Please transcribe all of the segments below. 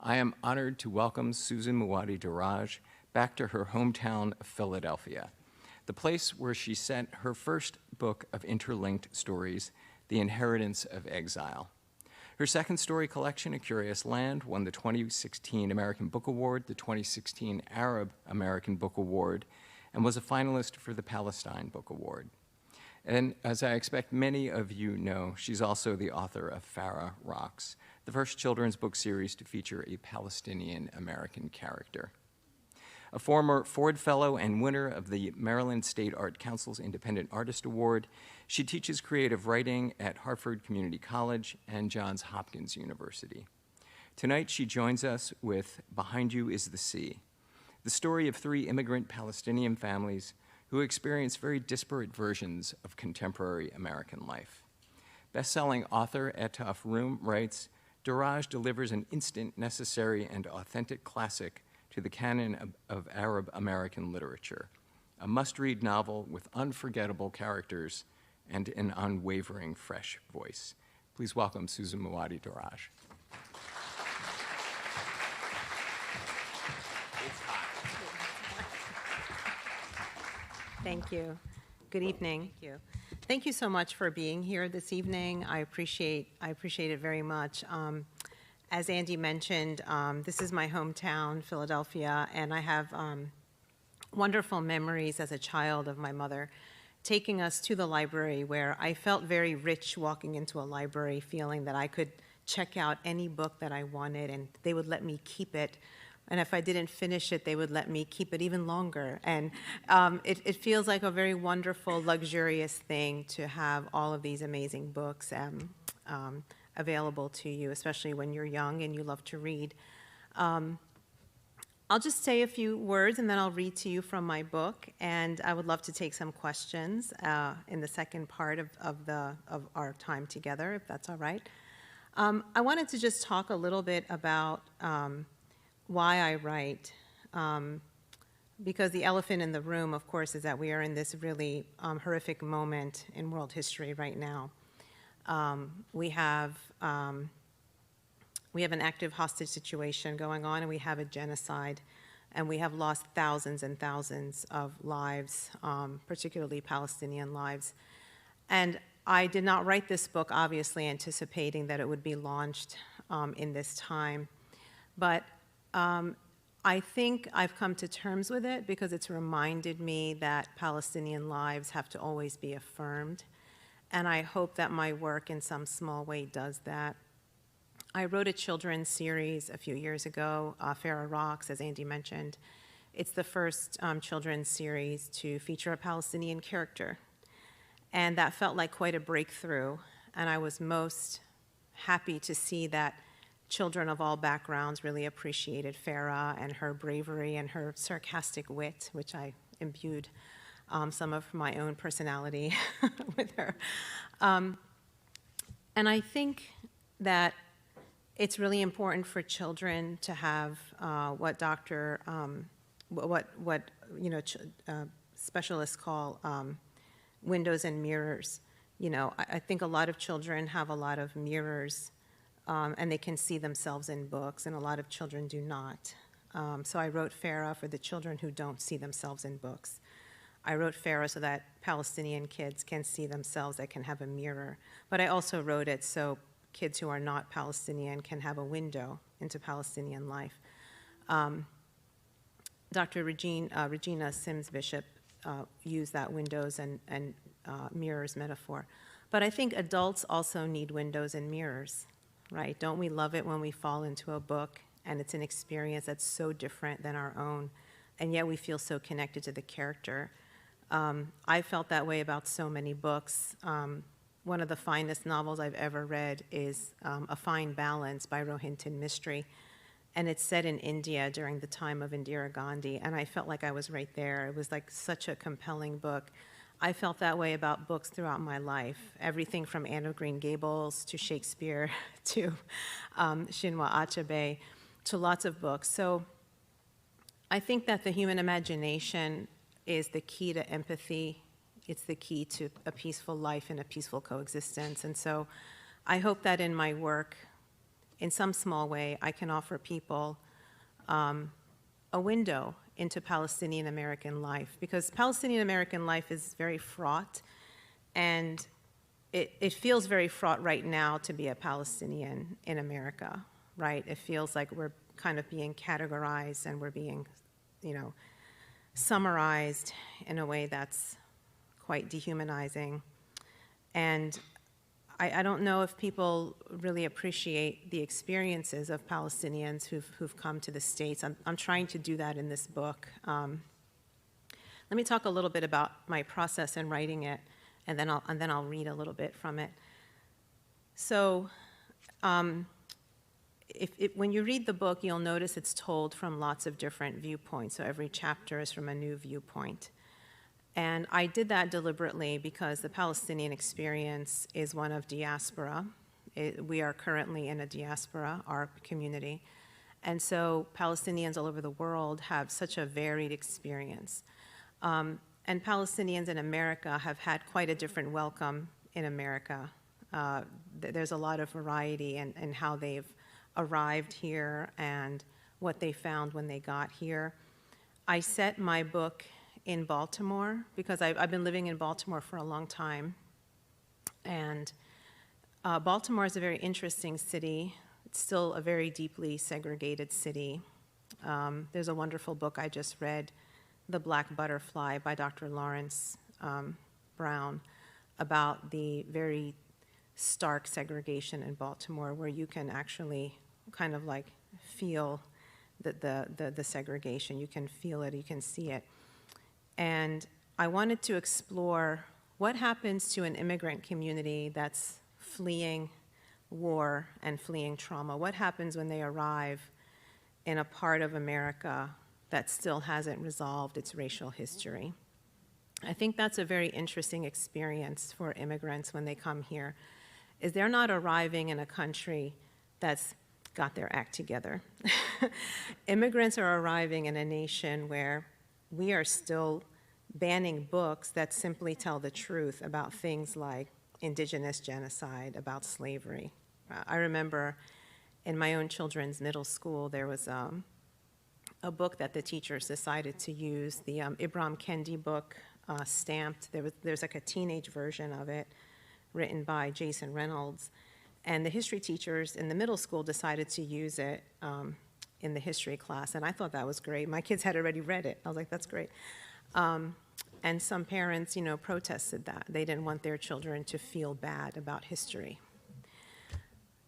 I am honored to welcome Susan Muaddi Darraj back to her hometown of Philadelphia, the place where she sent her first book of interlinked stories, The Inheritance of Exile. Her second story collection, A Curious Land, won the 2016 American Book Award, the 2016 Arab-American Book Award, and was a finalist for the Palestine Book Award. And as I expect many of you know, she's also the author of Farah Rocks, the first children's book series to feature a Palestinian-American character. A former Ford Fellow and winner of the Maryland State Art Council's Independent Artist Award, she teaches creative writing at Hartford Community College and Johns Hopkins University. Tonight, she joins us with Behind You is the Sea, the story of three immigrant Palestinian families who experience very disparate versions of contemporary American life. Best-selling author Etaf Rum writes, Darraj delivers an instant, necessary, and authentic classic to the canon of Arab-American literature, a must-read novel with unforgettable characters and an unwavering, fresh voice. Please welcome Susan Muaddi Darraj. Thank you. Good evening. Thank you. Thank you so much for being here this evening. I appreciate it very much. As Andy mentioned, this is my hometown, Philadelphia, and I have wonderful memories as a child of my mother taking us to the library, where I felt very rich walking into a library, feeling that I could check out any book that I wanted and they would let me keep it. And if I didn't finish it, they would let me keep it even longer. And it feels like a very wonderful, luxurious thing to have all of these amazing books available to you, especially when you're young and you love to read. I'll just say a few words and then I'll read to you from my book. And I would love to take some questions in the second part of our time together, if that's all right. I wanted to just talk a little bit about why I write, because the elephant in the room, of course, is that we are in this really horrific moment in world history right now. We have an active hostage situation going on, and we have a genocide, and we have lost thousands and thousands of lives, particularly Palestinian lives. And I did not write this book, obviously, anticipating that it would be launched in this time. But I think I've come to terms with it because it's reminded me that Palestinian lives have to always be affirmed. And I hope that my work in some small way does that. I wrote a children's series a few years ago, Farah Rocks, as Andy mentioned. It's the first children's series to feature a Palestinian character. And that felt like quite a breakthrough. And I was most happy to see that children of all backgrounds really appreciated Farah and her bravery and her sarcastic wit, which I imbued some of my own personality with her. And I think that it's really important for children to have what specialists call windows and mirrors. You know, I think a lot of children have a lot of mirrors, and they can see themselves in books, and a lot of children do not. So I wrote Farah for the children who don't see themselves in books. I wrote Farah so that Palestinian kids can see themselves, they can have a mirror. But I also wrote it so kids who are not Palestinian can have a window into Palestinian life. Dr. Regina Sims Bishop used that windows and mirrors metaphor. But I think adults also need windows and mirrors, right? Don't we love it when we fall into a book and it's an experience that's so different than our own, and yet we feel so connected to the character? I felt that way about so many books. One of the finest novels I've ever read is A Fine Balance by Rohinton Mistry, and it's set in India during the time of Indira Gandhi, and I felt like I was right there. It was like such a compelling book. I felt that way about books throughout my life, everything from Anne of Green Gables to Shakespeare to Chinua Achebe to lots of books. So I think that the human imagination is the key to empathy. It's the key to a peaceful life and a peaceful coexistence. And so I hope that in my work, in some small way, I can offer people a window into Palestinian-American life, because Palestinian-American life is very fraught, and it feels very fraught right now to be a Palestinian in America, right? It feels like we're kind of being categorized and we're being, summarized in a way that's quite dehumanizing. And I don't know if people really appreciate the experiences of Palestinians who've come to the States. I'm trying to do that in this book. Let me talk a little bit about my process in writing it, and then I'll read a little bit from it. So, when you read the book, you'll notice it's told from lots of different viewpoints. So every chapter is from a new viewpoint. And I did that deliberately because the Palestinian experience is one of diaspora. We are currently in a diaspora, our community. And so Palestinians all over the world have such a varied experience. And Palestinians in America have had quite a different welcome in America. There's a lot of variety in how they've arrived here and what they found when they got here. I set my book in Baltimore because I've been living in Baltimore for a long time. And Baltimore is a very interesting city. It's still a very deeply segregated city. There's a wonderful book I just read, The Black Butterfly by Dr. Lawrence Brown, about the very stark segregation in Baltimore, where you can actually kind of like feel the segregation. You can feel it, you can see it. And I wanted to explore what happens to an immigrant community that's fleeing war and fleeing trauma. What happens when they arrive in a part of America that still hasn't resolved its racial history? I think that's a very interesting experience for immigrants when they come here, is they're not arriving in a country that's got their act together. Immigrants are arriving in a nation where we are still banning books that simply tell the truth about things like indigenous genocide, about slavery. I remember in my own children's middle school, there was a book that the teachers decided to use, the Ibram Kendi book, stamped. There's like a teenage version of it written by Jason Reynolds. And the history teachers in the middle school decided to use it in the history class, and I thought that was great. My kids had already read it. I was like, that's great. And some parents, protested that. They didn't want their children to feel bad about history.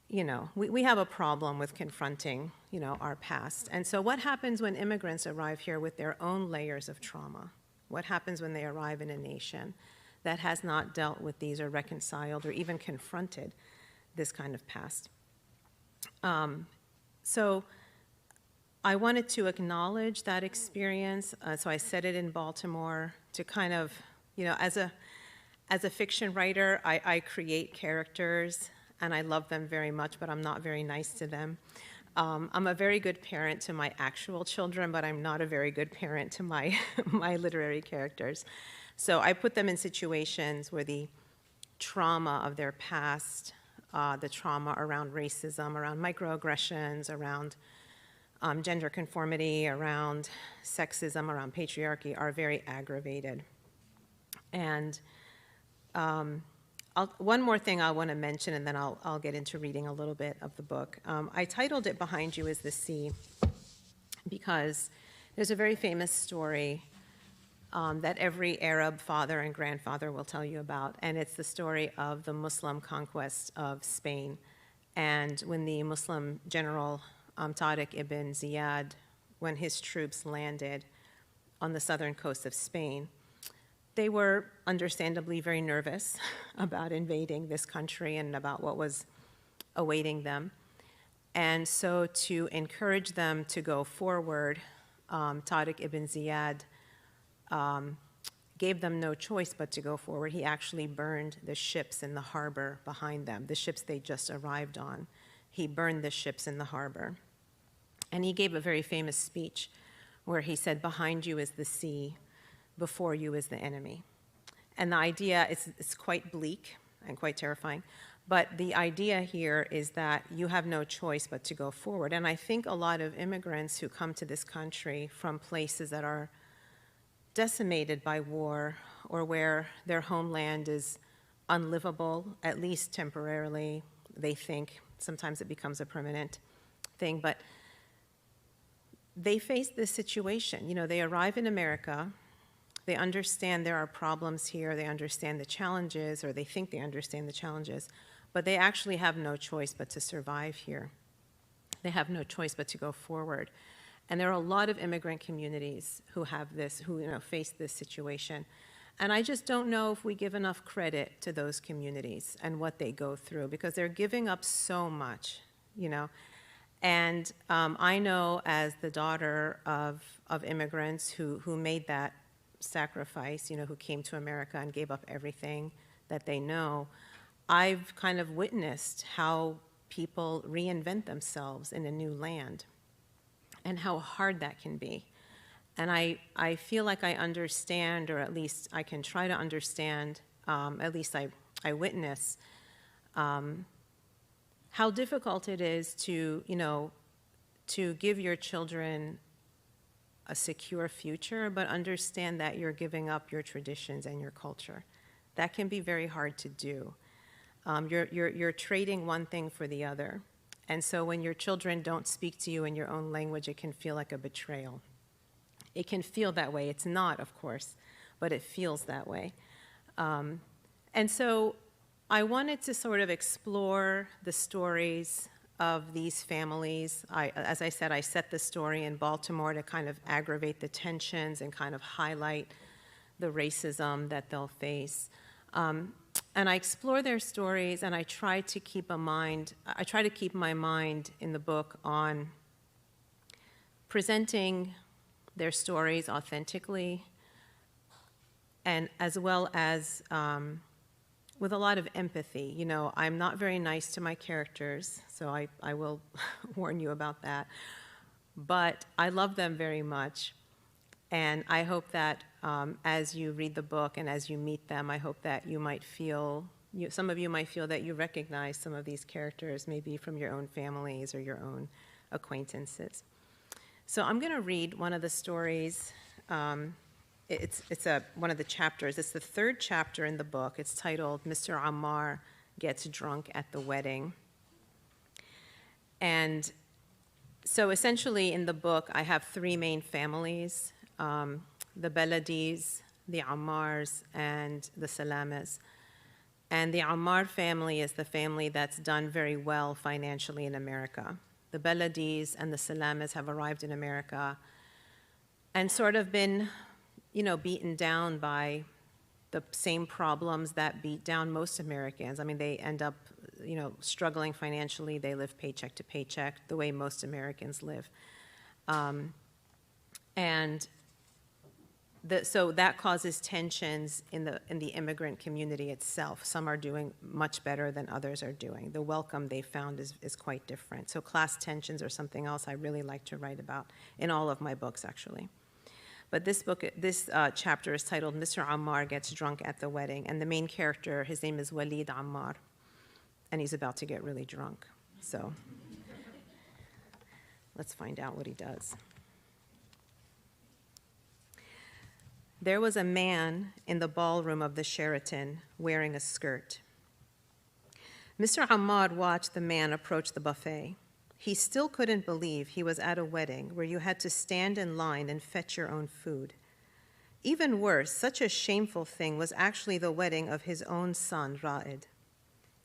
We have a problem with confronting, our past. And so what happens when immigrants arrive here with their own layers of trauma? What happens when they arrive in a nation that has not dealt with these or reconciled or even confronted this kind of past? So I wanted to acknowledge that experience, so I set it in Baltimore to kind of, as a fiction writer, I create characters, and I love them very much, but I'm not very nice to them. I'm a very good parent to my actual children, but I'm not a very good parent to my literary characters. So I put them in situations where the trauma of their past, the trauma around racism, around microaggressions, around gender conformity, around sexism, around patriarchy are very aggravated. And one more thing I want to mention, and then I'll get into reading a little bit of the book. I titled it Behind You is the Sea because there's a very famous story that every Arab father and grandfather will tell you about, and it's the story of the Muslim conquest of Spain. And when the Muslim general Tariq ibn Ziyad, when his troops landed on the southern coast of Spain, they were understandably very nervous about invading this country and about what was awaiting them. And so to encourage them to go forward, Tariq ibn Ziyad gave them no choice but to go forward. He actually burned the ships in the harbor behind them, the ships they just arrived on. He burned the ships in the harbor. And he gave a very famous speech where he said, "Behind you is the sea, before you is the enemy." And the idea is quite bleak and quite terrifying, But the idea here is that you have no choice but to go forward. And I think a lot of immigrants who come to this country from places that are decimated by war or where their homeland is unlivable, at least temporarily, they think. Sometimes it becomes a permanent thing, but they face this situation. You know, they arrive in America, they understand there are problems here, they understand the challenges, or they think they understand the challenges, but they actually have no choice but to survive here. They have no choice but to go forward. And there are a lot of immigrant communities who have this, who face this situation. And I just don't know if we give enough credit to those communities and what they go through, because they're giving up so much, And I know, as the daughter of immigrants who made that sacrifice, who came to America and gave up everything that they know, I've kind of witnessed how people reinvent themselves in a new land and how hard that can be. And I feel like I understand, or at least I can try to understand, at least I witness how difficult it is to give your children a secure future, but understand that you're giving up your traditions and your culture. That can be very hard to do. You're trading one thing for the other. And so when your children don't speak to you in your own language, it can feel like a betrayal. It can feel that way. It's not, of course, but it feels that way. And so I wanted to sort of explore the stories of these families. As I said, I set the story in Baltimore to kind of aggravate the tensions and kind of highlight the racism that they'll face. And I explore their stories, and I try to keep my mind in the book on presenting their stories authentically, and as well as with a lot of empathy. I'm not very nice to my characters, so I will warn you about that. But I love them very much. And I hope that as you read the book and as you meet them, I hope that you might feel, some of you might feel that you recognize some of these characters, maybe from your own families or your own acquaintances. So I'm going to read one of the stories. It's one of the chapters. It's the third chapter in the book. It's titled Mr. Ammar Gets Drunk at the Wedding. And so essentially in the book, I have three main families, the Baladis, the Ammars, and the Salamas. And the Ammar family is the family that's done very well financially in America. The Baladis and the Salamas have arrived in America and sort of been, beaten down by the same problems that beat down most Americans. I mean, they end up, struggling financially. They live paycheck to paycheck, the way most Americans live. So that causes tensions in the immigrant community itself. Some are doing much better than others are doing. The welcome they found is quite different. So class tensions are something else I really like to write about in all of my books, actually. But this chapter is titled Mr. Ammar Gets Drunk at the Wedding, and the main character, his name is Walid Ammar, and he's about to get really drunk. So let's find out what he does. There was a man in the ballroom of the Sheraton wearing a skirt. Mr. Ammar watched the man approach the buffet. He still couldn't believe he was at a wedding where you had to stand in line and fetch your own food. Even worse, such a shameful thing was actually the wedding of his own son, Ra'id.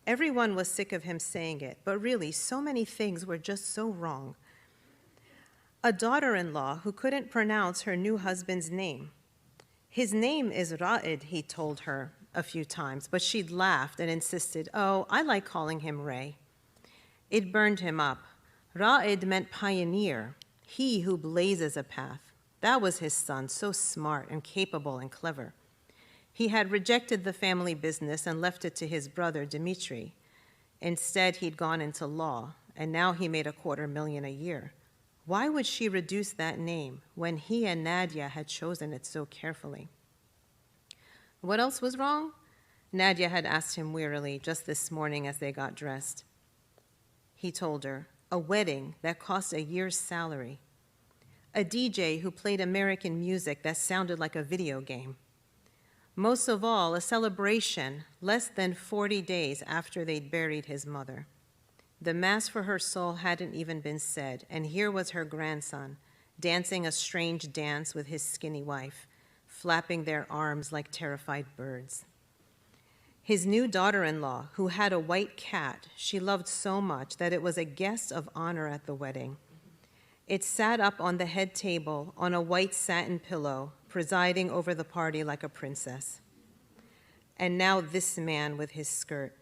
Everyone was sick of him saying it, but really, so many things were just so wrong. A daughter-in-law who couldn't pronounce her new husband's name. His name is Ra'id, he told her a few times, but she'd laughed and insisted, oh, I like calling him Ray. It burned him up. Ra'id meant pioneer, he who blazes a path. That was his son, so smart and capable and clever. He had rejected the family business and left it to his brother, Dimitri. Instead, he'd gone into law, and now he made $250,000 a year. Why would she reduce that name when he and Nadia had chosen it so carefully? What else was wrong? Nadia had asked him wearily just this morning as they got dressed. He told her, a wedding that cost a year's salary. A DJ who played American music that sounded like a video game. Most of all, a celebration less than 40 days after they'd buried his mother. The mass for her soul hadn't even been said, and here was her grandson, dancing a strange dance with his skinny wife, flapping their arms like terrified birds. His new daughter-in-law, who had a white cat she loved so much that it was a guest of honor at the wedding. It sat up on the head table on a white satin pillow, presiding over the party like a princess. And now this man with his skirt.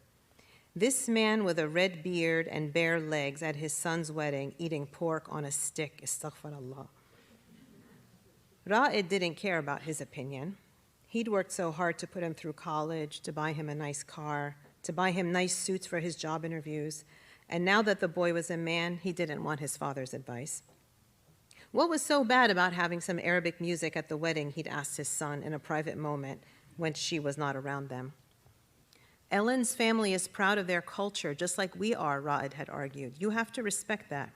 This man with a red beard and bare legs at his son's wedding, eating pork on a stick, astaghfirullah. Ra'ed didn't care about his opinion. He'd worked so hard to put him through college, to buy him a nice car, to buy him nice suits for his job interviews, and now that the boy was a man, he didn't want his father's advice. What was so bad about having some Arabic music at the wedding, he'd asked his son in a private moment when she was not around them. Ellen's family is proud of their culture, just like we are, Ra'ed had argued. You have to respect that.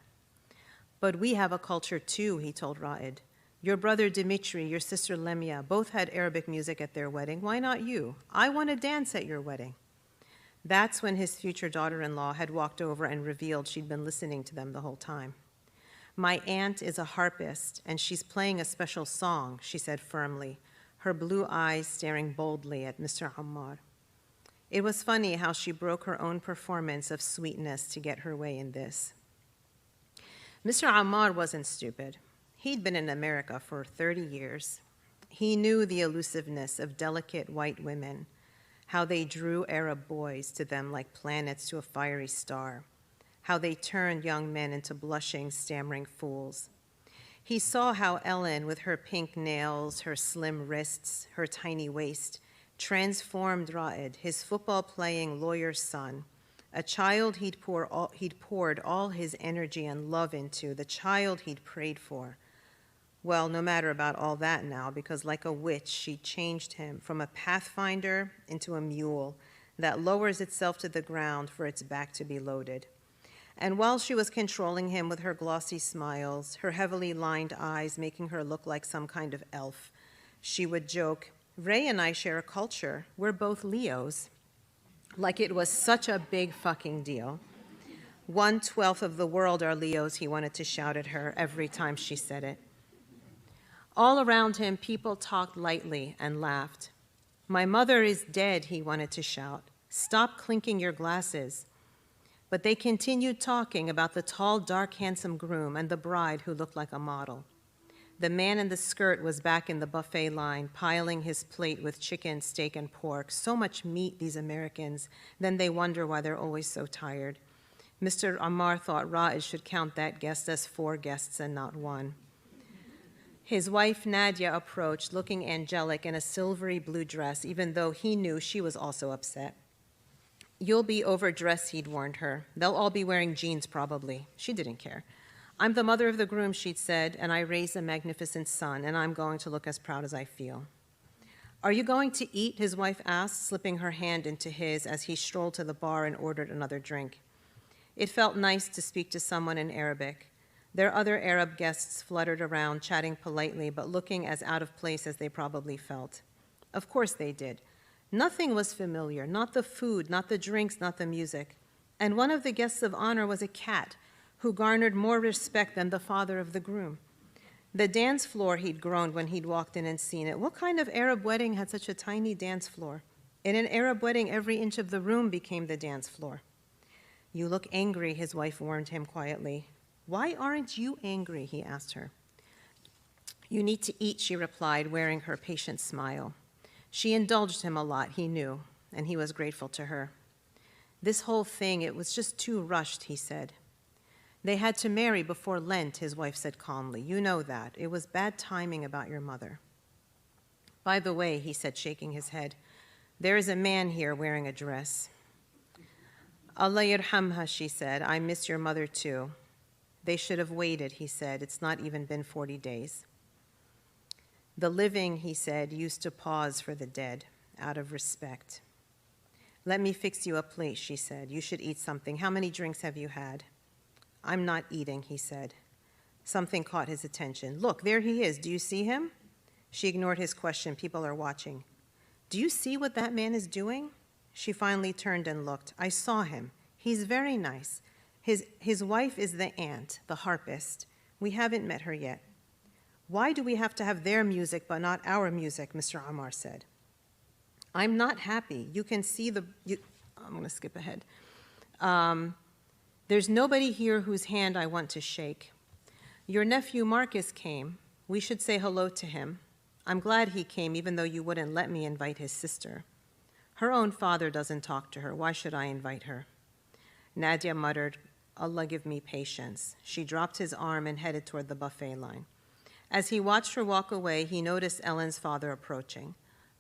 But we have a culture too, he told Ra'ed. Your brother Dimitri, your sister Lemia, both had Arabic music at their wedding. Why not you? I want to dance at your wedding. That's when his future daughter-in-law had walked over and revealed she'd been listening to them the whole time. My aunt is a harpist, and she's playing a special song, she said firmly, her blue eyes staring boldly at Mr. Ammar. It was funny how she broke her own performance of sweetness to get her way in this. Mr. Ammar wasn't stupid. He'd been in America for 30 years. He knew the elusiveness of delicate white women, how they drew Arab boys to them like planets to a fiery star, how they turned young men into blushing, stammering fools. He saw how Ellen, with her pink nails, her slim wrists, her tiny waist, transformed Ra'ed, his football-playing lawyer's son, a child he'd poured all his energy and love into, the child he'd prayed for. Well, no matter about all that now, because like a witch, she changed him from a pathfinder into a mule that lowers itself to the ground for its back to be loaded. And while she was controlling him with her glossy smiles, her heavily lined eyes making her look like some kind of elf, she would joke, Ray and I share a culture. We're both Leos. Like it was such a big fucking deal. 1/12 of the world are Leos, he wanted to shout at her every time she said it. All around him, people talked lightly and laughed. My mother is dead, he wanted to shout. Stop clinking your glasses. But they continued talking about the tall, dark, handsome groom and the bride who looked like a model. The man in the skirt was back in the buffet line, piling his plate with chicken, steak, and pork. So much meat, these Americans. Then they wonder why they're always so tired. Mr. Ammar thought Ra'ed should count that guest as 4 guests and not 1. His wife, Nadia, approached, looking angelic in a silvery blue dress, even though he knew she was also upset. You'll be overdressed, he'd warned her. They'll all be wearing jeans, probably. She didn't care. I'm the mother of the groom, she'd said, and I raised a magnificent son, and I'm going to look as proud as I feel. Are you going to eat, his wife asked, slipping her hand into his as he strolled to the bar and ordered another drink. It felt nice to speak to someone in Arabic. Their other Arab guests fluttered around, chatting politely, but looking as out of place as they probably felt. Of course they did. Nothing was familiar, not the food, not the drinks, not the music. And one of the guests of honor was a cat, who garnered more respect than the father of the groom. The dance floor, he'd groaned when he'd walked in and seen it. What kind of Arab wedding had such a tiny dance floor? In an Arab wedding, every inch of the room became the dance floor. You look angry, his wife warned him quietly. Why aren't you angry, he asked her. You need to eat, she replied, wearing her patient smile. She indulged him a lot, he knew, and he was grateful to her. This whole thing, it was just too rushed, he said. They had to marry before Lent, his wife said calmly. You know that. It was bad timing about your mother. By the way, he said, shaking his head, there is a man here wearing a dress. Allah yarhamha, she said. I miss your mother too. They should have waited, he said. It's not even been 40 days. The living, he said, used to pause for the dead out of respect. "Let me fix you a plate," she said. "You should eat something. How many drinks have you had?" "I'm not eating," he said. Something caught his attention. "Look, there he is. Do you see him?" She ignored his question. "People are watching." "Do you see what that man is doing?" She finally turned and looked. "I saw him. He's very nice. His wife is the aunt, the harpist. We haven't met her yet." "Why do we have to have their music but not our music?" Mr. Ammar said. "I'm not happy. You can see I'm going to skip ahead. There's nobody here whose hand I want to shake. Your nephew Marcus came. We should say hello to him. I'm glad he came, even though you wouldn't let me invite his sister. Her own father doesn't talk to her. Why should I invite her?" Nadia muttered, "Allah give me patience." She dropped his arm and headed toward the buffet line. As he watched her walk away, he noticed Ellen's father approaching,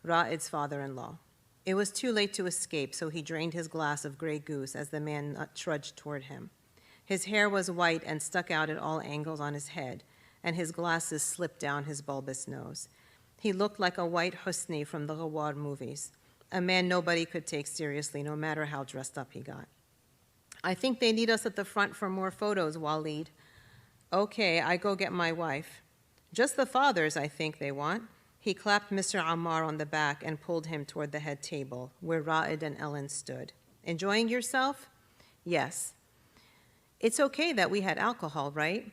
Ra'id's father-in-law. It was too late to escape, so he drained his glass of Grey Goose as the man trudged toward him. His hair was white and stuck out at all angles on his head, and his glasses slipped down his bulbous nose. He looked like a white Husni from the Ghawar movies, a man nobody could take seriously, no matter how dressed up he got. "I think they need us at the front for more photos, Waleed." "Okay, I go get my wife." "Just the fathers, I think they want." He clapped Mr. Ammar on the back and pulled him toward the head table, where Ra'id and Ellen stood. "Enjoying yourself?" "Yes." "It's okay that we had alcohol, right?"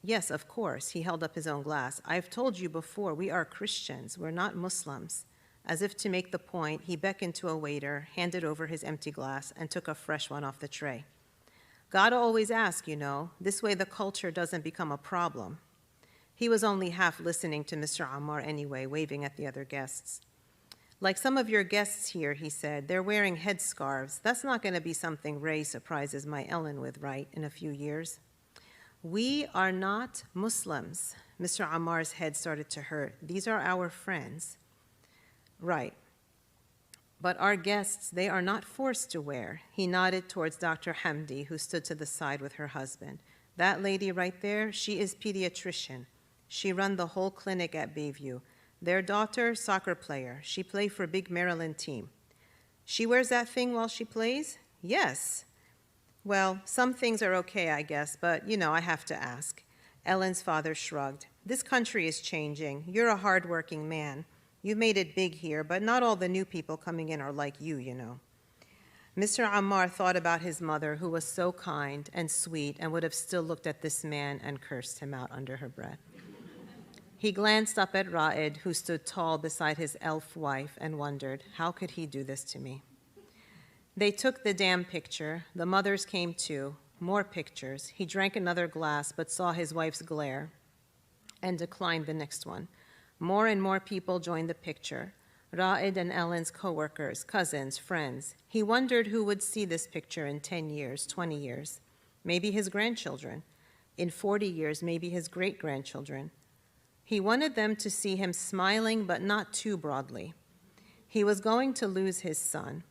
"Yes, of course." He held up his own glass. "I've told you before, we are Christians. We're not Muslims." As if to make the point, he beckoned to a waiter, handed over his empty glass, and took a fresh one off the tray. "Gotta always ask, you know. This way the culture doesn't become a problem." He was only half listening to Mr. Ammar anyway, waving at the other guests. "Like some of your guests here," he said, "they're wearing headscarves. That's not going to be something Ray surprises my Ellen with, right, in a few years?" "We are not Muslims." Mr. Ammar's head started to hurt. "These are our friends." "Right. But our guests, they are not forced to wear." He nodded towards Dr. Hamdi, who stood to the side with her husband. "That lady right there, she is pediatrician. She run the whole clinic at Bayview. Their daughter, soccer player. She play for big Maryland team." "She wears that thing while she plays?" "Yes." "Well, some things are okay, I guess, but, you know, I have to ask." Ellen's father shrugged. "This country is changing. You're a hardworking man. You made it big here, but not all the new people coming in are like you, you know." Mr. Ammar thought about his mother, who was so kind and sweet and would have still looked at this man and cursed him out under her breath. He glanced up at Ra'id, who stood tall beside his elf wife, and wondered, how could he do this to me? They took the damn picture. The mothers came too. More pictures. He drank another glass, but saw his wife's glare and declined the next one. More and more people joined the picture. Ra'id and Ellen's coworkers, cousins, friends. He wondered who would see this picture in 10 years, 20 years. Maybe his grandchildren. In 40 years, maybe his great-grandchildren. He wanted them to see him smiling, but not too broadly. He was going to lose his son.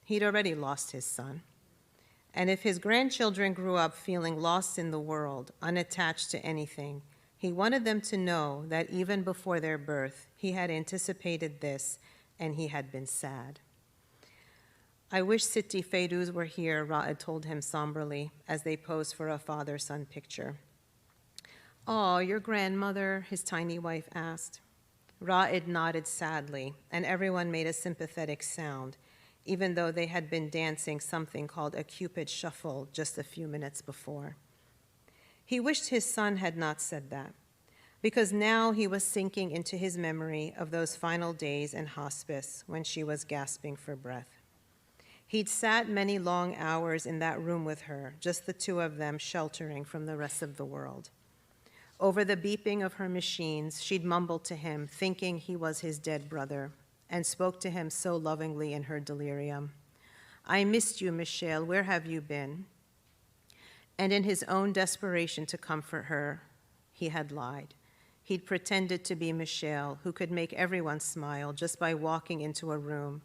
He'd already lost his son. And if his grandchildren grew up feeling lost in the world, unattached to anything, he wanted them to know that even before their birth, he had anticipated this, and he had been sad. "I wish Siti Feiruz were here," Ra'id told him somberly as they posed for a father-son picture. "Oh, your grandmother?" his tiny wife asked. Ra'id nodded sadly, and everyone made a sympathetic sound, even though they had been dancing something called a Cupid shuffle just a few minutes before. He wished his son had not said that, because now he was sinking into his memory of those final days in hospice when she was gasping for breath. He'd sat many long hours in that room with her, just the two of them sheltering from the rest of the world. Over the beeping of her machines, she'd mumble to him, thinking he was his dead brother, and spoke to him so lovingly in her delirium. "I missed you, Michelle. Where have you been?" And in his own desperation to comfort her, he had lied. He'd pretended to be Michelle, who could make everyone smile just by walking into a room,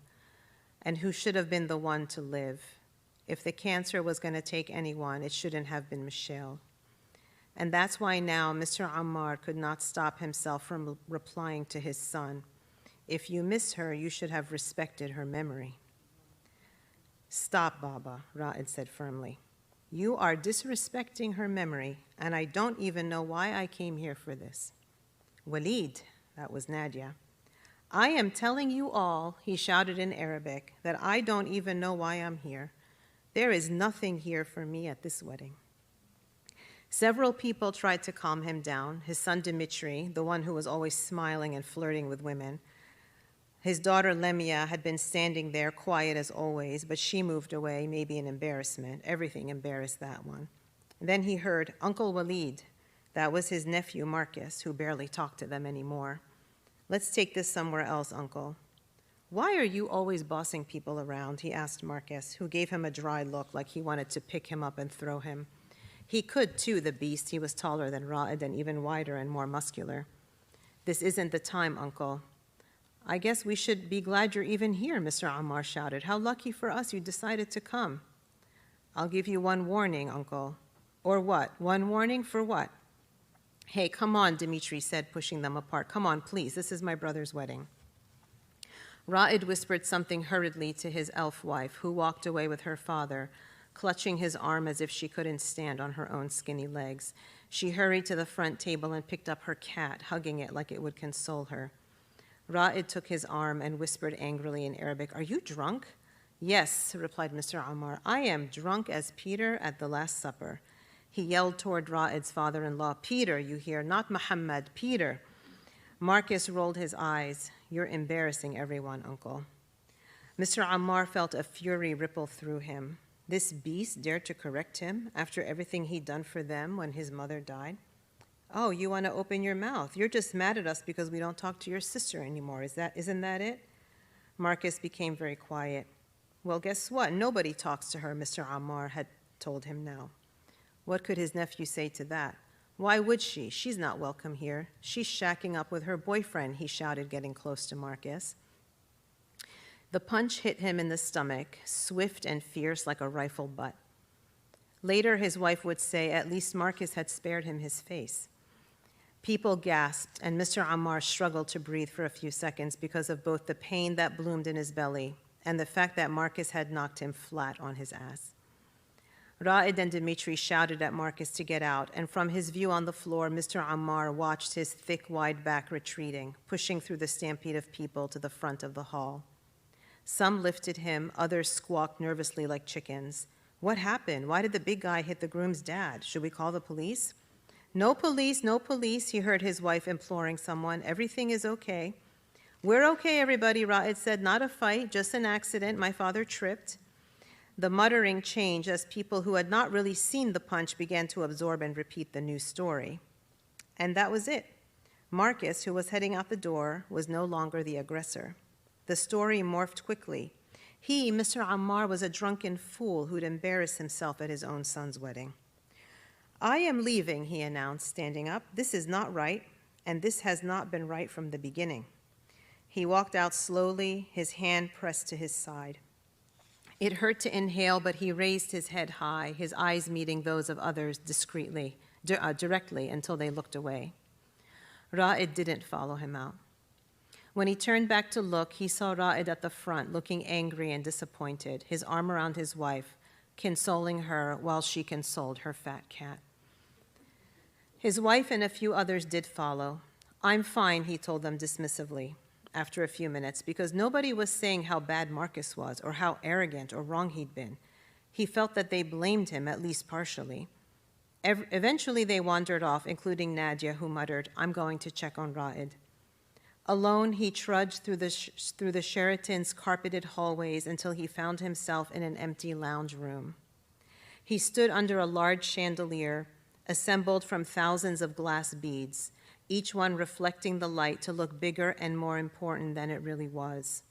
and who should have been the one to live. If the cancer was going to take anyone, it shouldn't have been Michelle. And that's why now Mr. Ammar could not stop himself from replying to his son, "If you miss her, you should have respected her memory." Stop, Baba, Ra'id said firmly. You are disrespecting her memory, and I don't even know why I came here for this. Walid, that was Nadia. I am telling you all, he shouted in Arabic, that I don't even know why I'm here. There is nothing here for me at this wedding. Several people tried to calm him down. His son Dimitri, the one who was always smiling and flirting with women. His daughter Lemia had been standing there, quiet as always, but she moved away, maybe in embarrassment. Everything embarrassed that one. And then he heard Uncle Walid. That was his nephew Marcus, who barely talked to them anymore. Let's take this somewhere else, Uncle. Why are you always bossing people around? He asked Marcus, who gave him a dry look like he wanted to pick him up and throw him. He could too, the beast. He was taller than Ra'id and even wider and more muscular. This isn't the time, Uncle. I guess we should be glad you're even here, Mr. Ammar shouted. How lucky for us you decided to come. I'll give you one warning, Uncle. Or what? One warning for what? Hey, come on, Dimitri said, pushing them apart. Come on, please. This is my brother's wedding. Ra'id whispered something hurriedly to his elf wife, who walked away with her father, clutching his arm as if she couldn't stand on her own skinny legs. She hurried to the front table and picked up her cat, hugging it like it would console her. Ra'id took his arm and whispered angrily in Arabic, Are you drunk? Yes, replied Mr. Ammar. I am drunk as Peter at the Last Supper. He yelled toward Ra'id's father-in-law, Peter, you hear, not Muhammad, Peter. Marcus rolled his eyes. You're embarrassing everyone, Uncle. Mr. Ammar felt a fury ripple through him. This beast dared to correct him after everything he'd done for them when his mother died. Oh, you want to open your mouth. You're just mad at us because we don't talk to your sister anymore. Isn't that it? Marcus became very quiet. Well, guess what? Nobody talks to her, Mr. Ammar had told him now. What could his nephew say to that? Why would she? She's not welcome here. She's shacking up with her boyfriend, he shouted, getting close to Marcus. The punch hit him in the stomach, swift and fierce like a rifle butt. Later, his wife would say, at least Marcus had spared him his face. People gasped, and Mr. Ammar struggled to breathe for a few seconds because of both the pain that bloomed in his belly and the fact that Marcus had knocked him flat on his ass. Ra'id and Dimitri shouted at Marcus to get out, and from his view on the floor, Mr. Ammar watched his thick, wide back retreating, pushing through the stampede of people to the front of the hall. Some lifted him, others squawked nervously like chickens. What happened? Why did the big guy hit the groom's dad? Should we call the police? No police, no police, he heard his wife imploring someone. Everything is okay. We're okay, everybody, Ra'id said. Not a fight, just an accident. My father tripped. The muttering changed as people who had not really seen the punch began to absorb and repeat the new story. And that was it. Marcus, who was heading out the door, was no longer the aggressor. The story morphed quickly. He, Mr. Ammar, was a drunken fool who'd embarrassed himself at his own son's wedding. I am leaving, he announced, standing up. This is not right, and this has not been right from the beginning. He walked out slowly, his hand pressed to his side. It hurt to inhale, but he raised his head high, his eyes meeting those of others directly until they looked away. Ra'id didn't follow him out. When he turned back to look, he saw Ra'id at the front, looking angry and disappointed, his arm around his wife, consoling her while she consoled her fat cat. His wife and a few others did follow. I'm fine, he told them dismissively after a few minutes, because nobody was saying how bad Marcus was or how arrogant or wrong he'd been. He felt that they blamed him, at least partially. Eventually, they wandered off, including Nadia, who muttered, I'm going to check on Ra'id. Alone, he trudged through the Sheraton's carpeted hallways until he found himself in an empty lounge room. He stood under a large chandelier, assembled from thousands of glass beads, each one reflecting the light to look bigger and more important than it really was.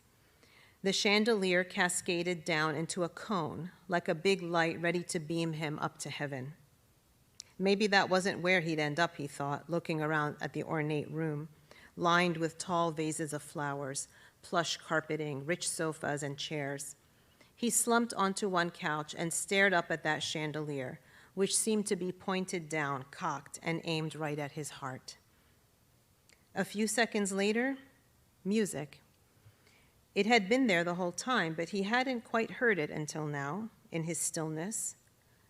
The chandelier cascaded down into a cone, like a big light ready to beam him up to heaven. Maybe that wasn't where he'd end up, he thought, looking around at the ornate room, lined with tall vases of flowers, plush carpeting, rich sofas, and chairs. He slumped onto one couch and stared up at that chandelier, which seemed to be pointed down, cocked, and aimed right at his heart. A few seconds later, music. It had been there the whole time, but he hadn't quite heard it until now, in his stillness.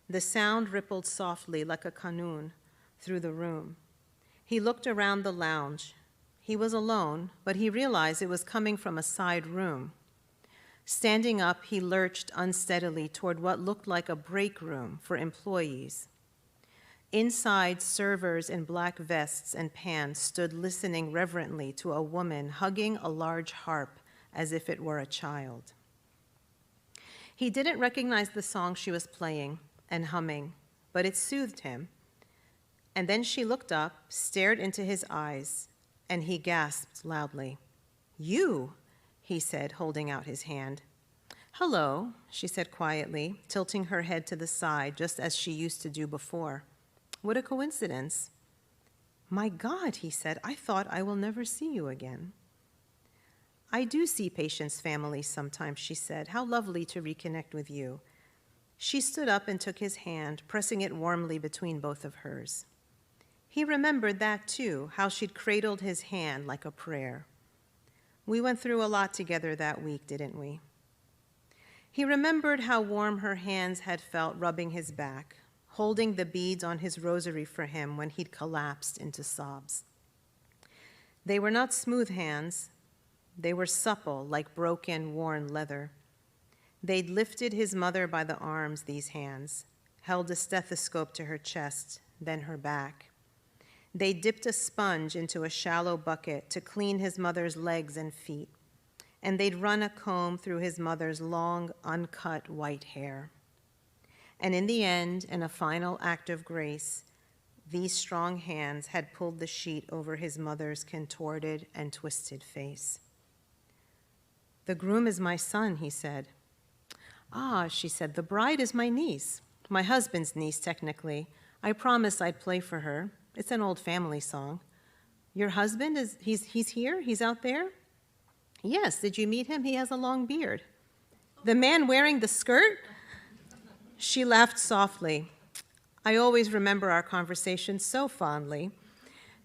The sound rippled softly like a qanun through the room. He looked around the lounge. He was alone, but he realized it was coming from a side room. Standing up, he lurched unsteadily toward what looked like a break room for employees. Inside, servers in black vests and pants stood listening reverently to a woman hugging a large harp as if it were a child. He didn't recognize the song she was playing and humming, but it soothed him. And then she looked up, stared into his eyes, and he gasped loudly. "You," he said, holding out his hand. "Hello," she said quietly, tilting her head to the side, just as she used to do before. "What a coincidence." "My God," he said, "I thought I will never see you again." "I do see patients' families sometimes," she said. "How lovely to reconnect with you." She stood up and took his hand, pressing it warmly between both of hers. He remembered that, too, how she'd cradled his hand like a prayer. We went through a lot together that week, didn't we? He remembered how warm her hands had felt rubbing his back, holding the beads on his rosary for him when he'd collapsed into sobs. They were not smooth hands. They were supple, like broken, worn leather. They'd lifted his mother by the arms, these hands, held a stethoscope to her chest, then her back. They dipped a sponge into a shallow bucket to clean his mother's legs and feet, and they'd run a comb through his mother's long, uncut white hair. And in the end, in a final act of grace, these strong hands had pulled the sheet over his mother's contorted and twisted face. "The groom is my son," he said. "Ah," she said, "the bride is my niece, my husband's niece, technically. I promised I'd play for her. It's an old family song." "Your husband he's here? He's out there?" "Yes, did you meet him? He has a long beard." "The man wearing the skirt?" She laughed softly. I always remember our conversation so fondly.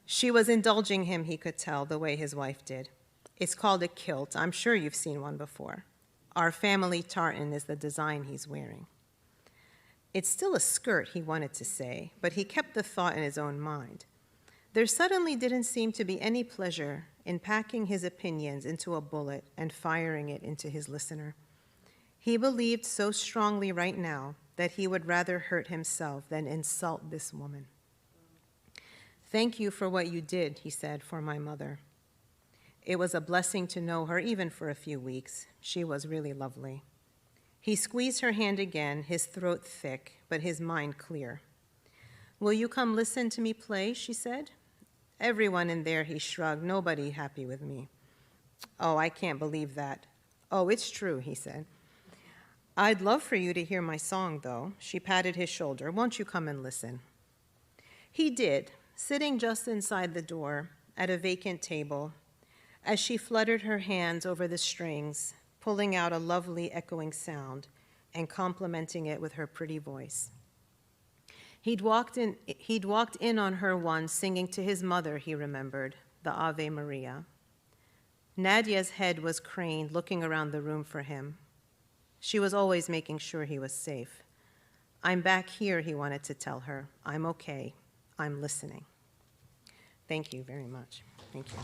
She was indulging him, he could tell, the way his wife did. "It's called a kilt. I'm sure you've seen one before. Our family tartan is the design he's wearing." It's still a skirt, he wanted to say, but he kept the thought in his own mind. There suddenly didn't seem to be any pleasure in packing his opinions into a bullet and firing it into his listener. He believed so strongly right now that he would rather hurt himself than insult this woman. "Thank you for what you did," he said, "for my mother. It was a blessing to know her, even for a few weeks. She was really lovely." He squeezed her hand again, his throat thick, but his mind clear. "Will you come listen to me play?" she said. "Everyone in there," he shrugged, "nobody happy with me." "Oh, I can't believe that." "Oh, it's true," he said. "I'd love for you to hear my song, though." She patted his shoulder. "Won't you come and listen?" He did, sitting just inside the door at a vacant table, as she fluttered her hands over the strings, pulling out a lovely echoing sound and complementing it with her pretty voice. He'd walked in on her once singing to his mother, he remembered, the Ave Maria. Nadia's head was craned, looking around the room for him. She was always making sure he was safe. "I'm back here," he wanted to tell her. "I'm okay. I'm listening." Thank you very much. Thank you.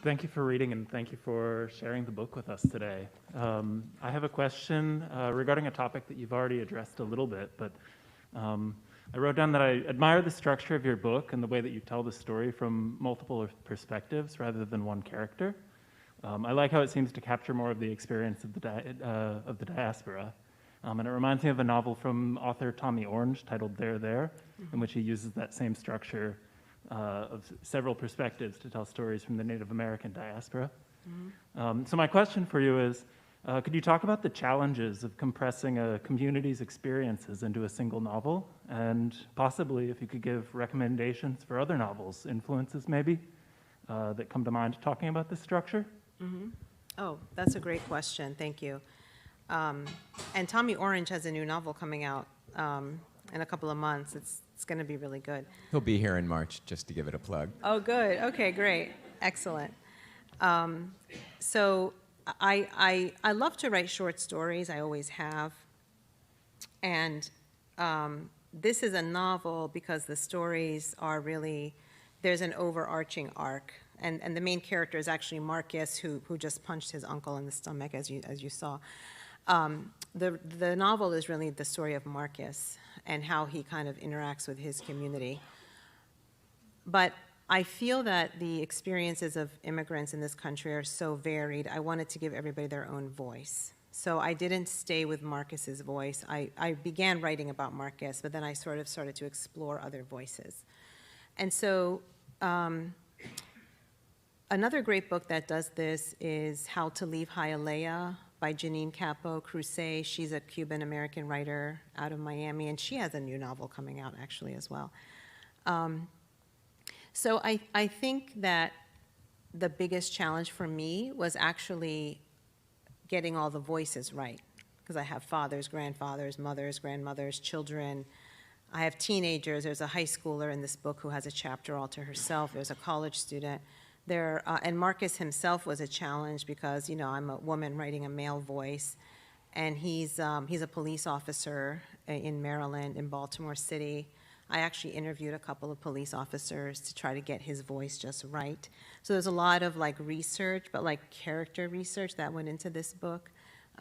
Thank you for reading, and thank you for sharing the book with us today. I have a question regarding a topic that you've already addressed a little bit, but I wrote down that I admire the structure of your book and the way that you tell the story from multiple perspectives rather than one character. I like how it seems to capture more of the experience of the diaspora. And it reminds me of a novel from author Tommy Orange titled There, There, in which he uses that same structure of several perspectives to tell stories from the Native American diaspora. So my question for you is, could you talk about the challenges of compressing a community's experiences into a single novel? And possibly if you could give recommendations for other novels, influences maybe, that come to mind talking about this structure? Oh, that's a great question. Thank you. And Tommy Orange has a new novel coming out in a couple of months. It's It's going to be really good. He'll be here in March, just to give it a plug. Oh, good. Okay, great. Excellent. So I love to write short stories. I always have. And this is a novel because the stories are really, there's an overarching arc. And the main character is actually Marcus, who just punched his uncle in the stomach, as you saw. The novel is really the story of Marcus and how he kind of interacts with his community. But I feel that the experiences of immigrants in this country are so varied. I wanted to give everybody their own voice. So I didn't stay with Marcus's voice. I began writing about Marcus, but then I sort of started to explore other voices. And so another great book that does this is How to Leave Hialeah by Janine Capo Crusay. She's a Cuban-American writer out of Miami, and she has a new novel coming out actually as well. So I think that the biggest challenge for me was actually getting all the voices right, because I have fathers, grandfathers, mothers, grandmothers, children. I have teenagers. There's a high schooler in this book who has a chapter all to herself. There's a college student. And Marcus himself was a challenge because, you know, I'm a woman writing a male voice, and he's a police officer in Maryland, in Baltimore City. I actually interviewed a couple of police officers to try to get his voice just right. So there's a lot of like research, but like character research that went into this book.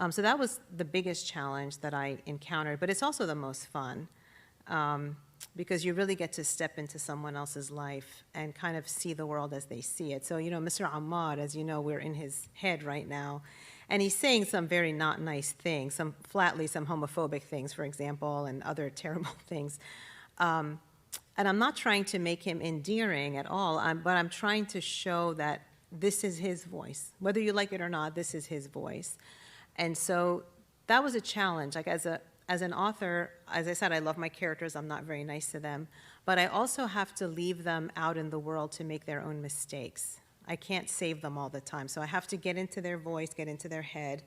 So that was the biggest challenge that I encountered, but it's also the most fun because you really get to step into someone else's life and kind of see the world as they see it. So, you know, Mr. Ammar, as you know, we're in his head right now, and he's saying some very not nice things, some homophobic things, for example, and other terrible things. And I'm not trying to make him endearing at all, but I'm trying to show that this is his voice. Whether you like it or not, this is his voice. And so that was a challenge. Like as an author, as I said, I love my characters. I'm not very nice to them. But I also have to leave them out in the world to make their own mistakes. I can't save them all the time. So I have to get into their voice, get into their head,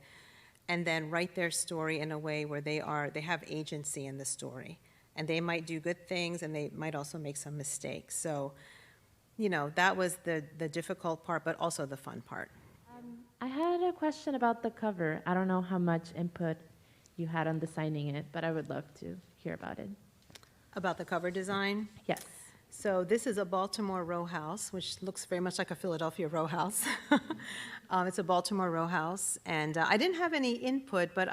and then write their story in a way where they have agency in the story. And they might do good things, and they might also make some mistakes. So, you know, that was the difficult part, but also the fun part. I had a question about the cover. I don't know how much input you had on designing it, but I would love to hear about it. About the cover design? Yes. So this is a Baltimore row house, which looks very much like a Philadelphia row house. It's a Baltimore row house, and I didn't have any input, but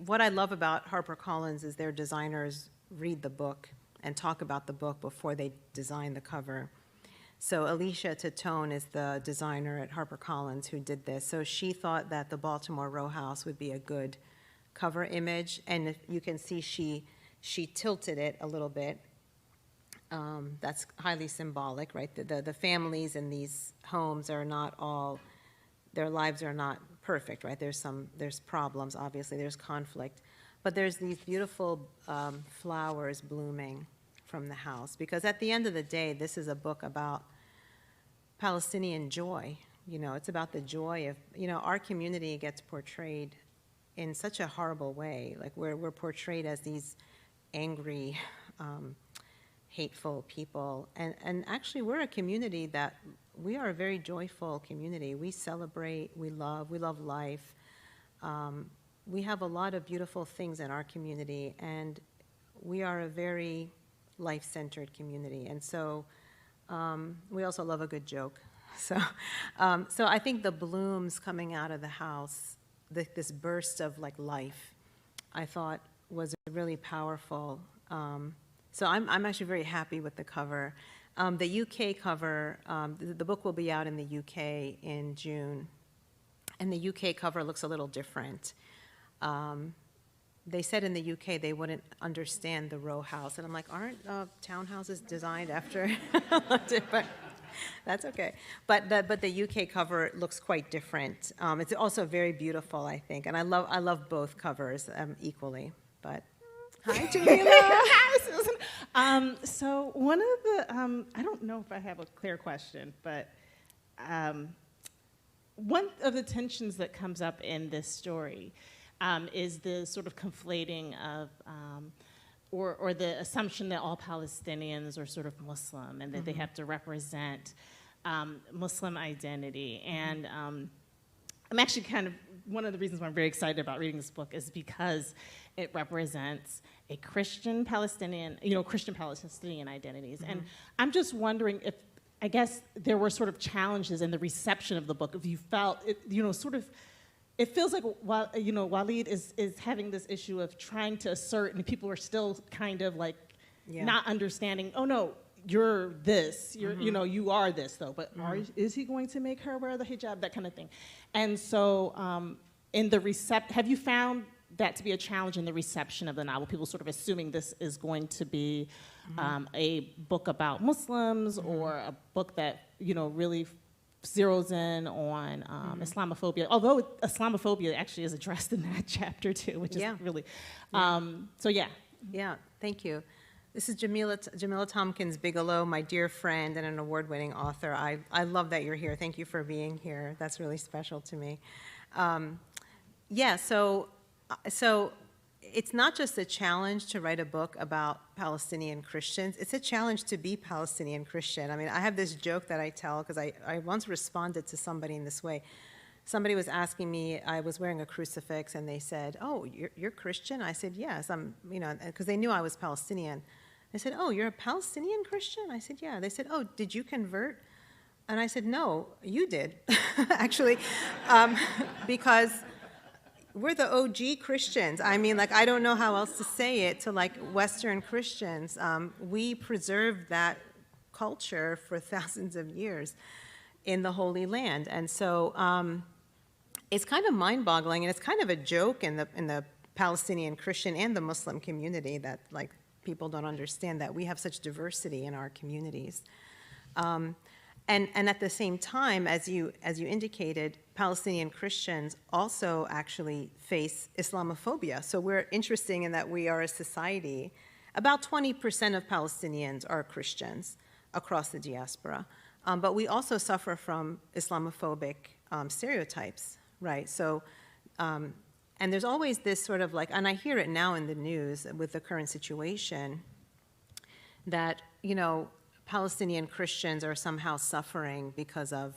what I love about HarperCollins is their designers read the book and talk about the book before they design the cover. So Alicia Titone is the designer at HarperCollins who did this. So she thought that the Baltimore row house would be a good cover image, and if you can see she tilted it a little bit. That's highly symbolic, right? The families in these homes are not all, their lives are not perfect, right? There's problems, obviously, there's conflict. But there's these beautiful flowers blooming from the house, because at the end of the day, this is a book about Palestinian joy. You know, it's about the joy of, you know, our community gets portrayed in such a horrible way. Like we're portrayed as these angry, hateful people. And actually we're a community that, we are a very joyful community. We celebrate, we love life. We have a lot of beautiful things in our community, and we are a very life-centered community. And so we also love a good joke. So I think the blooms coming out of the house, this burst of like life, I thought was really powerful. So I'm actually very happy with the cover. The UK cover, the book will be out in the UK in June, and the UK cover looks a little different. They said in the UK they wouldn't understand the row house, and I'm like, aren't townhouses designed after? But that's okay. But the UK cover looks quite different. It's also very beautiful, I think, and I love both covers equally. But hi, Jamila. Hi, Susan. So one of the I don't know if I have a clear question, but one of the tensions that comes up in this story is the sort of conflating of or the assumption that all Palestinians are sort of Muslim and that they have to represent Muslim identity. And I'm actually kind of, one of the reasons why I'm very excited about reading this book is because it represents a Christian Palestinian, Christian Palestinian identities. And I'm just wondering if, I guess there were sort of challenges in the reception of the book, if you felt, it feels like, Walid is having this issue of trying to assert, and people are still kind of like not understanding, oh no, you're this, you are this though, but is he going to make her wear the hijab, that kind of thing. And so have you found that to be a challenge in the reception of the novel, people sort of assuming this is going to be a book about Muslims or a book that, really zeroes in on Islamophobia, although Islamophobia actually is addressed in that chapter too, which is really, so yeah. Yeah, thank you. This is Jamila Tompkins Bigelow, my dear friend and an award-winning author. I love that you're here. Thank you for being here. That's really special to me. So it's not just a challenge to write a book about Palestinian Christians. It's a challenge to be Palestinian Christian. I mean, I have this joke that I tell because I once responded to somebody in this way. Somebody was asking me, I was wearing a crucifix, and they said, "Oh, you're Christian?" I said, "Yes, I'm," because they knew I was Palestinian. They said, "Oh, you're a Palestinian Christian?" I said, "Yeah." They said, "Oh, did you convert?" And I said, "No, you did," actually, because we're the OG Christians. I mean, I don't know how else to say it to, Western Christians. We preserved that culture for thousands of years in the Holy Land. And so it's kind of mind-boggling, and it's kind of a joke in the Palestinian Christian and the Muslim community that, people don't understand that we have such diversity in our communities. And at the same time, as you indicated, Palestinian Christians also actually face Islamophobia. So we're interesting in that we are a society. About 20% of Palestinians are Christians across the diaspora. But we also suffer from Islamophobic stereotypes, right? So, and there's always this sort of and I hear it now in the news with the current situation, that, Palestinian Christians are somehow suffering because of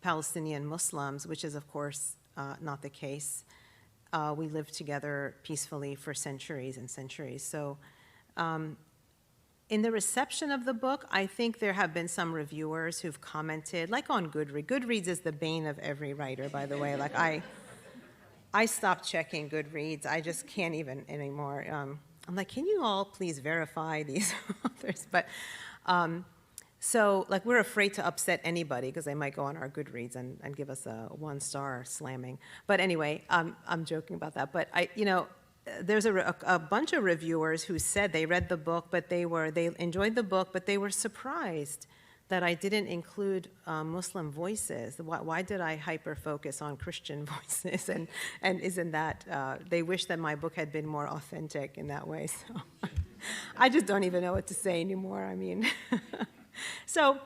Palestinian Muslims, which is, of course, not the case. We lived together peacefully for centuries and centuries. So in the reception of the book, I think there have been some reviewers who've commented, on Goodreads. Goodreads is the bane of every writer, by the way. I stopped checking Goodreads. I just can't even anymore. I'm like, can you all please verify these authors? But so we're afraid to upset anybody because they might go on our Goodreads and give us a 1-star slamming. But anyway, I'm joking about that. But there's a bunch of reviewers who said they read the book, but they enjoyed the book, but they were surprised that I didn't include Muslim voices. Why did I hyper-focus on Christian voices? And isn't that, they wish that my book had been more authentic in that way. So I just don't even know what to say anymore. I mean, so,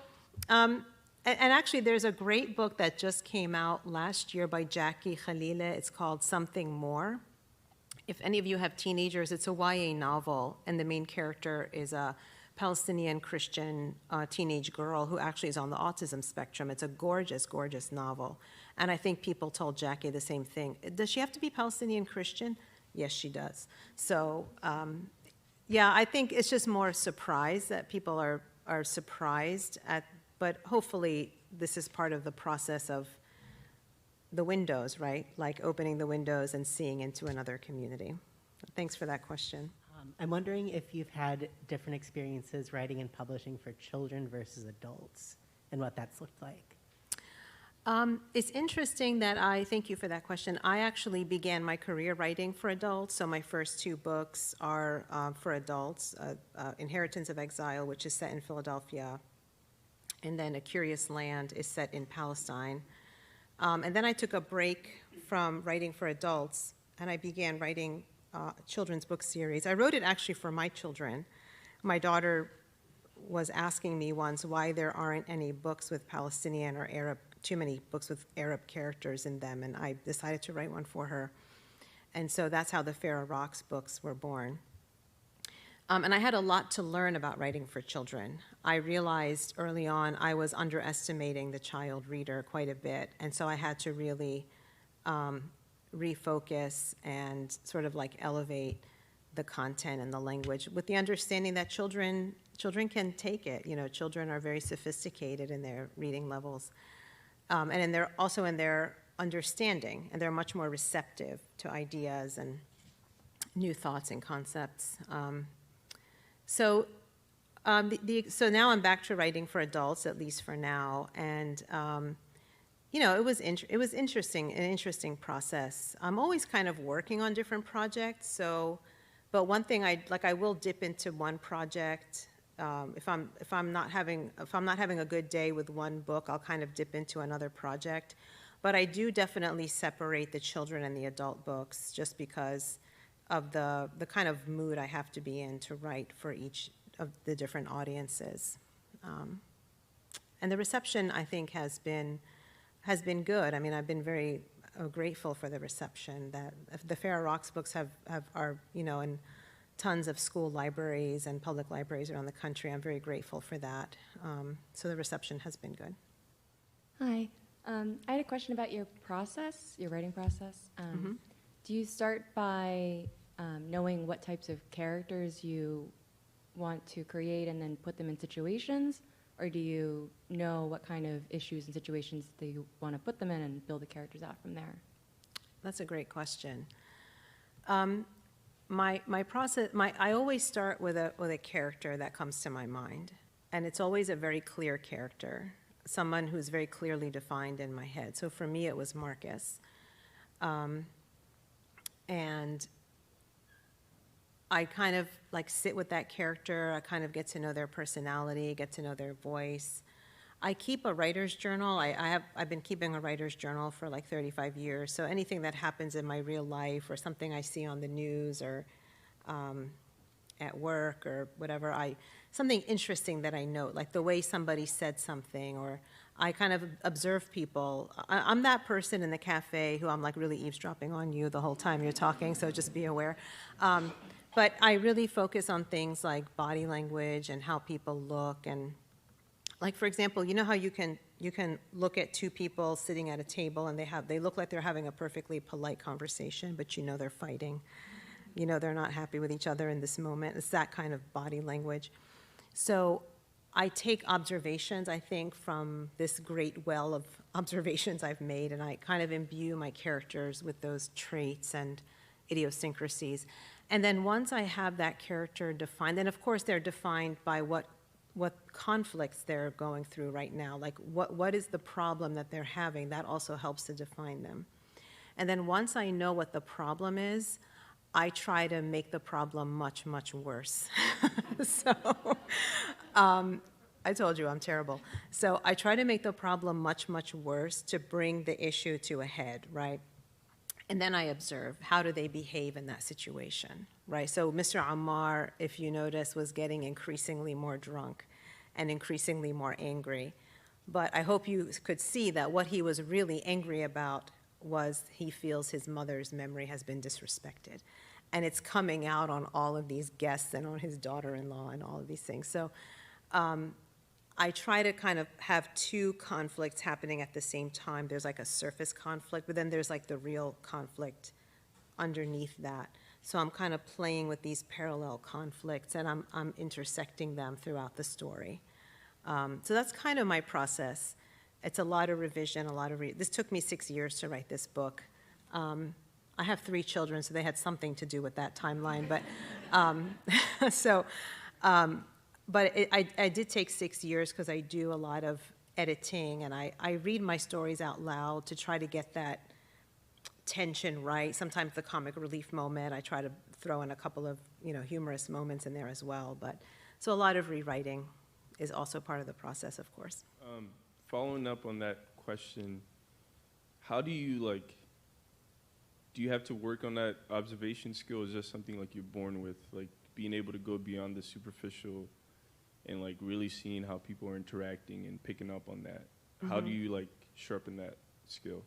and actually there's a great book that just came out last year by Jackie Khalile. It's called Something More. If any of you have teenagers, it's a YA novel, and the main character is a Palestinian Christian teenage girl who actually is on the autism spectrum. It's a gorgeous, gorgeous novel. And I think people told Jackie the same thing. Does she have to be Palestinian Christian? Yes, she does. So, yeah, I think it's just more surprise that people are surprised at, but hopefully this is part of the process of the windows, right? Opening the windows and seeing into another community. Thanks for that question. I'm wondering if you've had different experiences writing and publishing for children versus adults and what that's looked like. It's interesting that thank you for that question. I actually began my career writing for adults, so my first 2 books are for adults, Inheritance of Exile, which is set in Philadelphia, and then A Curious Land is set in Palestine. And then I took a break from writing for adults, and I began writing a children's book series. I wrote it actually for my children. My daughter was asking me once why there aren't any books with Palestinian or Arab, too many books with Arab characters in them, and I decided to write one for her. And so that's how the Farah Rocks books were born. And I had a lot to learn about writing for children. I realized early on I was underestimating the child reader quite a bit, and so I had to really refocus and sort of like elevate the content and the language with the understanding that children can take it. You know, children are very sophisticated in their reading levels, and in their understanding, and they're much more receptive to ideas and new thoughts and concepts. So now I'm back to writing for adults, at least for now, and you know, it was interesting, an interesting process. I'm always kind of working on different projects, but one thing I will dip into one project. If I'm not having a good day with one book, I'll kind of dip into another project. But I do definitely separate the children and the adult books, just because of the kind of mood I have to be in to write for each of the different audiences. And the reception, I think, has been good. I mean, I've been very grateful for the reception. That the Farah Rocks books are, you know, in tons of school libraries and public libraries around the country. I'm very grateful for that. So the reception has been good. Hi. I had a question about your process, your writing process. Do you start by knowing what types of characters you want to create and then put them in situations? Or do you know what kind of issues and situations that you want to put them in and build the characters out from there? That's a great question. My process, I always start with a character that comes to my mind. And it's always a very clear character, someone who's very clearly defined in my head. So for me, it was Marcus. And I kind of like sit with that character. I kind of get to know their personality, get to know their voice. I keep a writer's journal. I've been keeping a writer's journal for like 35 years. So anything that happens in my real life or something I see on the news or at work or whatever, something interesting that I note, like the way somebody said something, or I kind of observe people. I'm that person in the cafe who I'm like really eavesdropping on you the whole time you're talking, so just be aware. But I really focus on things like body language and how people look. And like, for example, you know how you can look at two people sitting at a table and they look like they're having a perfectly polite conversation, but you know they're fighting. You know they're not happy with each other in this moment. It's that kind of body language. So I take observations, I think, from this great well of observations I've made, and I kind of imbue my characters with those traits and idiosyncrasies. And then once I have that character defined, and of course they're defined by what conflicts they're going through right now, like what is the problem that they're having, that also helps to define them. And then once I know what the problem is, I try to make the problem much, much worse. So I told you I'm terrible. So I try to make the problem much, much worse to bring the issue to a head, right? And then I observe, how do they behave in that situation, right? So Mr. Ammar, if you notice, was getting increasingly more drunk and increasingly more angry. But I hope you could see that what he was really angry about was he feels his mother's memory has been disrespected. And it's coming out on all of these guests and on his daughter-in-law and all of these things. So I try to kind of have two conflicts happening at the same time. There's like a surface conflict, but then there's like the real conflict underneath that. So I'm kind of playing with these parallel conflicts, and I'm intersecting them throughout the story. So that's kind of my process. It's a lot of revision, this took me 6 years to write this book. I have 3 children, so they had something to do with that timeline. But But I did take 6 years because I do a lot of editing, and I read my stories out loud to try to get that tension right. Sometimes the comic relief moment, I try to throw in a couple of humorous moments in there as well. But so a lot of rewriting is also part of the process, of course. Following up on that question, how do you do you have to work on that observation skill? Is just something like you're born with, like being able to go beyond the superficial and like really seeing how people are interacting and picking up on that? How do you sharpen that skill?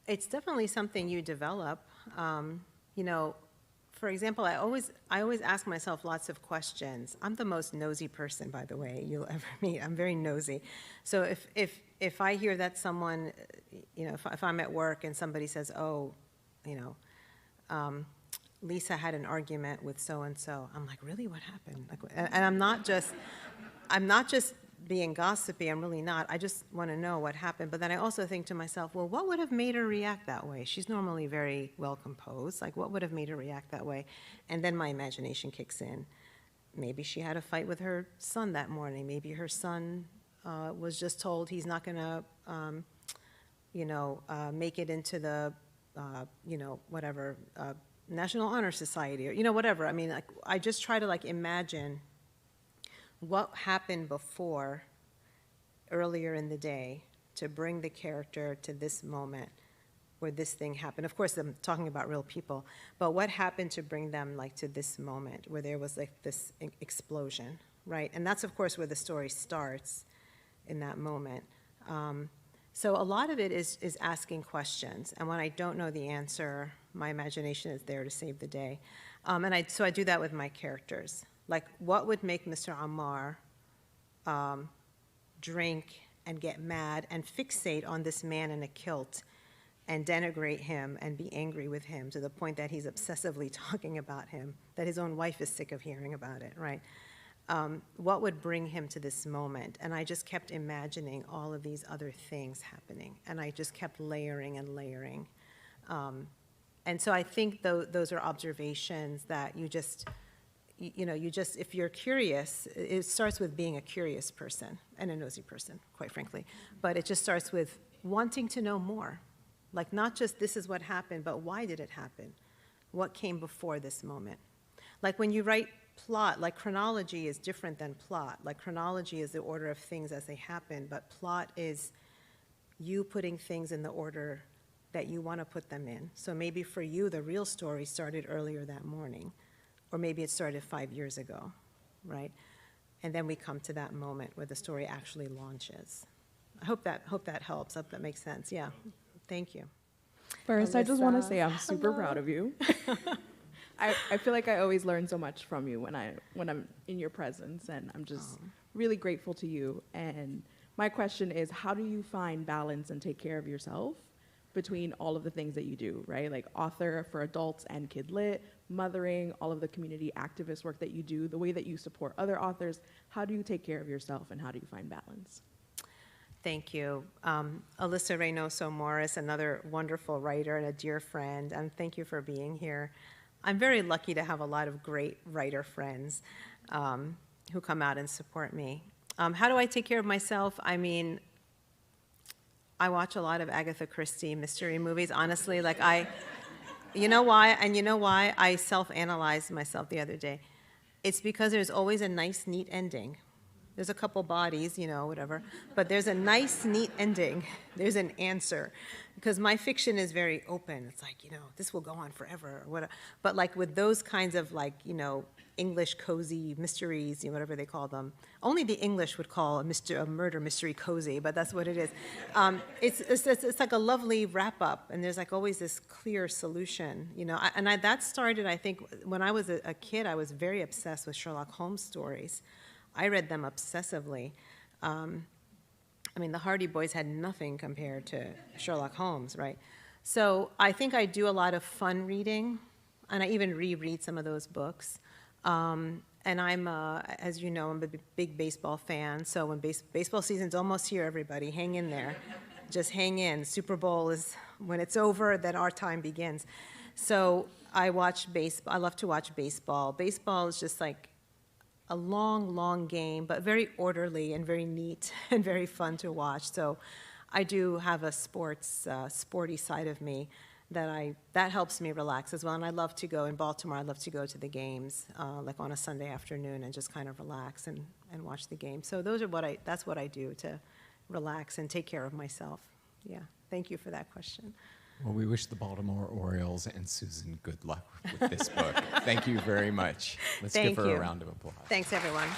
It's definitely something you develop. for example, I always ask myself lots of questions. I'm the most nosy person, by the way, you'll ever meet. I'm very nosy. So if I hear that someone, you know, if I'm at work and somebody says, oh, you know, Lisa had an argument with so-and-so, I'm like, really, what happened? Like, and I'm not just being gossipy, I'm really not. I just want to know what happened. But then I also think to myself, well, what would have made her react that way? She's normally very well composed. Like, what would have made her react that way? And then my imagination kicks in. Maybe she had a fight with her son that morning. Maybe her son was just told he's not going to, you know, make it into the, you know, whatever, National Honor Society, or, you know, whatever. I mean, like, I just try to, like, imagine what happened before, earlier in the day, to bring the character to this moment where this thing happened. Of course, I'm talking about real people, but what happened to bring them, like, to this moment where there was, like, this explosion, right? And that's, of course, where the story starts, in that moment. So a lot of it is asking questions, and when I don't know the answer, my imagination is there to save the day. So I do that with my characters. Like, what would make Mr. Ammar drink and get mad and fixate on this man in a kilt and denigrate him and be angry with him to the point that he's obsessively talking about him, that his own wife is sick of hearing about it, right? What would bring him to this moment? And I just kept imagining all of these other things happening, and I just kept layering and layering. And so I think those are observations that you just, you know, if you're curious, it starts with being a curious person and a nosy person, quite frankly. But it just starts with wanting to know more. Like, not just this is what happened, but why did it happen? What came before this moment? Like, when you write plot, like, chronology is different than plot. Like, chronology is the order of things as they happen, but plot is you putting things in the order that you want to put them in. So maybe for you, the real story started earlier that morning, or maybe it started 5 years ago, right? And then we come to that moment where the story actually launches. I hope that helps, hope that makes sense, yeah. Thank you. First, I just want to say I'm super proud of you. I feel like I always learn so much from you when I'm in your presence, and I'm just really grateful to you. And my question is, how do you find balance and take care of yourself between all of the things that you do, right? Like author for adults and Kid Lit, mothering, all of the community activist work that you do, the way that you support other authors. How do you take care of yourself, and how do you find balance? Thank you. Alyssa Reynoso Morris, another wonderful writer and a dear friend, and thank you for being here. I'm very lucky to have a lot of great writer friends who come out and support me. How do I take care of myself? I mean, I watch a lot of Agatha Christie mystery movies, honestly. Like, you know why? And you know why I self-analyzed myself the other day? It's because there's always a nice, neat ending. There's a couple bodies, you know, whatever, but there's a nice, neat ending. There's an answer, because my fiction is very open. It's like, you know, this will go on forever, or whatever. But like with those kinds of, like, you know, English cozy mysteries, you know, whatever they call them, only the English would call a murder mystery cozy, but that's what it is. It's like a lovely wrap up, and there's like always this clear solution, you know. That started, I think, when I was a kid. I was very obsessed with Sherlock Holmes stories. I read them obsessively. I mean, the Hardy Boys had nothing compared to Sherlock Holmes, right? So I think I do a lot of fun reading, and I even reread some of those books. And I'm, as you know, I'm a big baseball fan, so when baseball season's almost here, everybody, hang in there. Just hang in. Super Bowl is, when it's over, then our time begins. So I watch baseball. I love to watch baseball. Baseball is just like a long, long game, but very orderly and very neat and very fun to watch. So I do have a sporty side of me that helps me relax as well. And I love to go in Baltimore. I love to go to the games, like on a Sunday afternoon, and just kind of relax and watch the game. So that's what I do to relax and take care of myself. Yeah, thank you for that question. Well, we wish the Baltimore Orioles and Susan good luck with this book. Thank you very much. Let's give her a round of applause. Thanks, everyone.